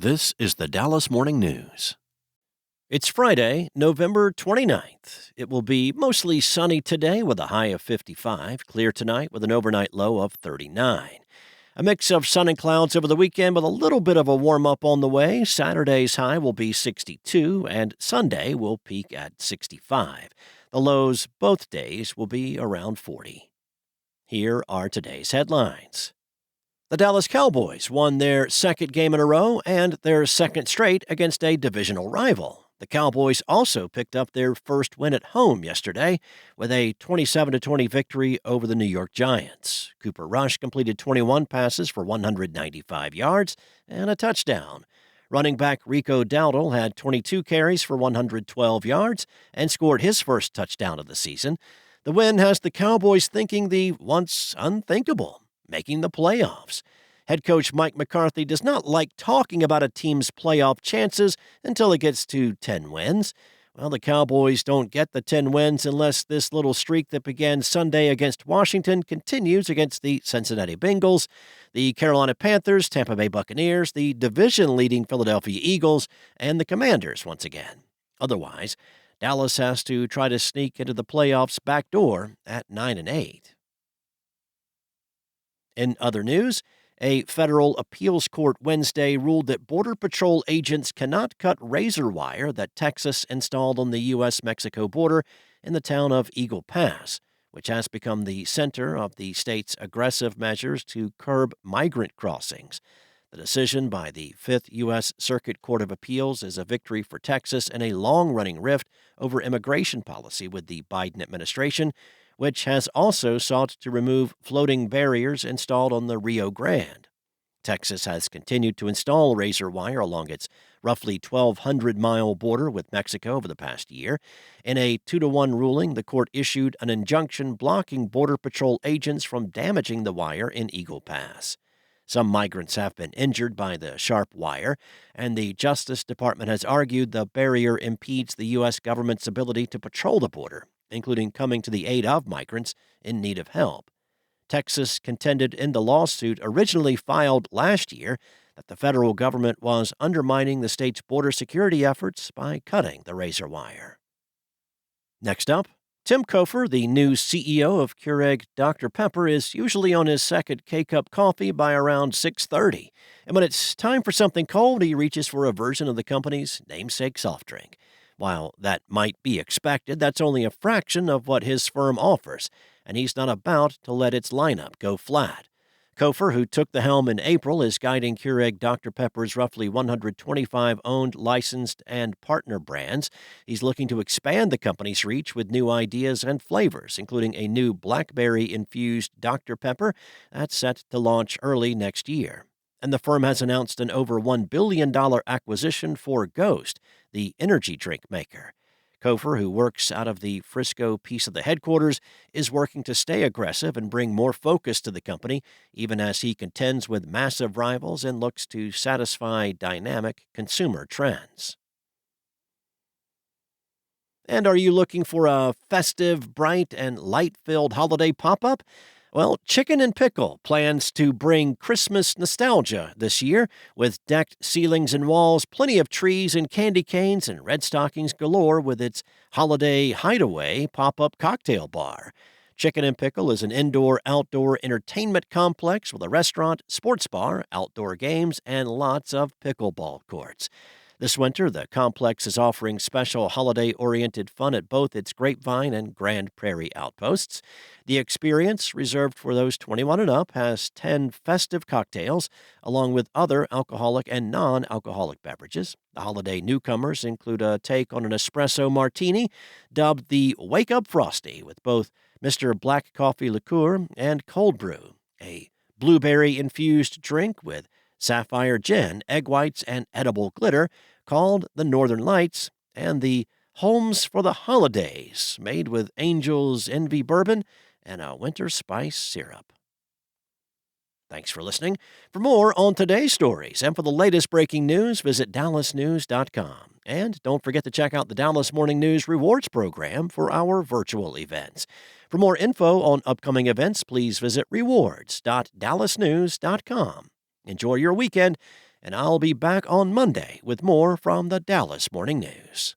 This is the Dallas Morning News. It's Friday, November 29th. It will be mostly sunny today with a high of 55, clear tonight with an overnight low of 39. A mix of sun and clouds over the weekend with a little bit of a warm-up on the way. Saturday's high will be 62, and Sunday will peak at 65. The lows both days will be around 40. Here are today's headlines. The Dallas Cowboys won their second game in a row and their second straight against a divisional rival. The Cowboys also picked up their first win at home yesterday with a 27-20 victory over the New York Giants. Cooper Rush completed 21 passes for 195 yards and a touchdown. Running back Rico Dowdle had 22 carries for 112 yards and scored his first touchdown of the season. The win has the Cowboys thinking the once unthinkable, making the playoffs. Head coach Mike McCarthy does not like talking about a team's playoff chances until it gets to 10 wins. Well, the Cowboys don't get the 10 wins unless this little streak that began Sunday against Washington continues against the Cincinnati Bengals, the Carolina Panthers, Tampa Bay Buccaneers, the division-leading Philadelphia Eagles, and the Commanders once again. Otherwise, Dallas has to try to sneak into the playoffs back door at 9-8. In other news, a federal appeals court Wednesday ruled that Border Patrol agents cannot cut razor wire that Texas installed on the U.S. Mexico border in the town of Eagle Pass, which has become the center of the state's aggressive measures to curb migrant crossings. The decision by the Fifth U.S. Circuit Court of Appeals is a victory for Texas in a long-running rift over immigration policy with the Biden administration, which has also sought to remove floating barriers installed on the Rio Grande. Texas has continued to install razor wire along its roughly 1,200-mile border with Mexico over the past year. In a 2-1 ruling, the court issued an injunction blocking Border Patrol agents from damaging the wire in Eagle Pass. Some migrants have been injured by the sharp wire, and the Justice Department has argued the barrier impedes the U.S. government's ability to patrol the border, including coming to the aid of migrants in need of help. Texas contended in the lawsuit originally filed last year that the federal government was undermining the state's border security efforts by cutting the razor wire. Next up, Tim Cofer, the new CEO of Keurig Dr. Pepper, is usually on his second K-Cup coffee by around 6:30. And when it's time for something cold, he reaches for a version of the company's namesake soft drink. While that might be expected, that's only a fraction of what his firm offers, and he's not about to let its lineup go flat. Cofer, who took the helm in April, is guiding Keurig Dr. Pepper's roughly 125 owned, licensed, and partner brands. He's looking to expand the company's reach with new ideas and flavors, including a new blackberry-infused Dr. Pepper that's set to launch early next year. And the firm has announced an over $1 billion acquisition for Ghost, the energy drink maker. Cofer, who works out of the Frisco piece of the headquarters, is working to stay aggressive and bring more focus to the company, even as he contends with massive rivals and looks to satisfy dynamic consumer trends. And are you looking for a festive, bright, and light-filled holiday pop-up? Well, N Pickle plans to bring Christmas nostalgia this year with decked ceilings and walls, plenty of trees and candy canes, and red stockings galore with its Holiday Hideaway pop-up cocktail bar. N Pickle is an indoor-outdoor entertainment complex with a restaurant, sports bar, outdoor games, and lots of pickleball courts. This winter, the complex is offering special holiday-oriented fun at both its Grapevine and Grand Prairie outposts. The experience, reserved for those 21 and up, has 10 festive cocktails, along with other alcoholic and non-alcoholic beverages. The holiday newcomers include a take on an espresso martini, dubbed the Wake Up Frosty, with both Mr. Black Coffee Liqueur and Cold Brew, a blueberry-infused drink with sapphire gin, egg whites, and edible glitter called the Northern Lights, and the Homes for the Holidays, made with Angel's Envy bourbon and a winter spice syrup. Thanks for listening. For more on today's stories and for the latest breaking news, visit dallasnews.com. And don't forget to check out the Dallas Morning News Rewards Program for our virtual events. For more info on upcoming events, please visit rewards.dallasnews.com. Enjoy your weekend, and I'll be back on Monday with more from the Dallas Morning News.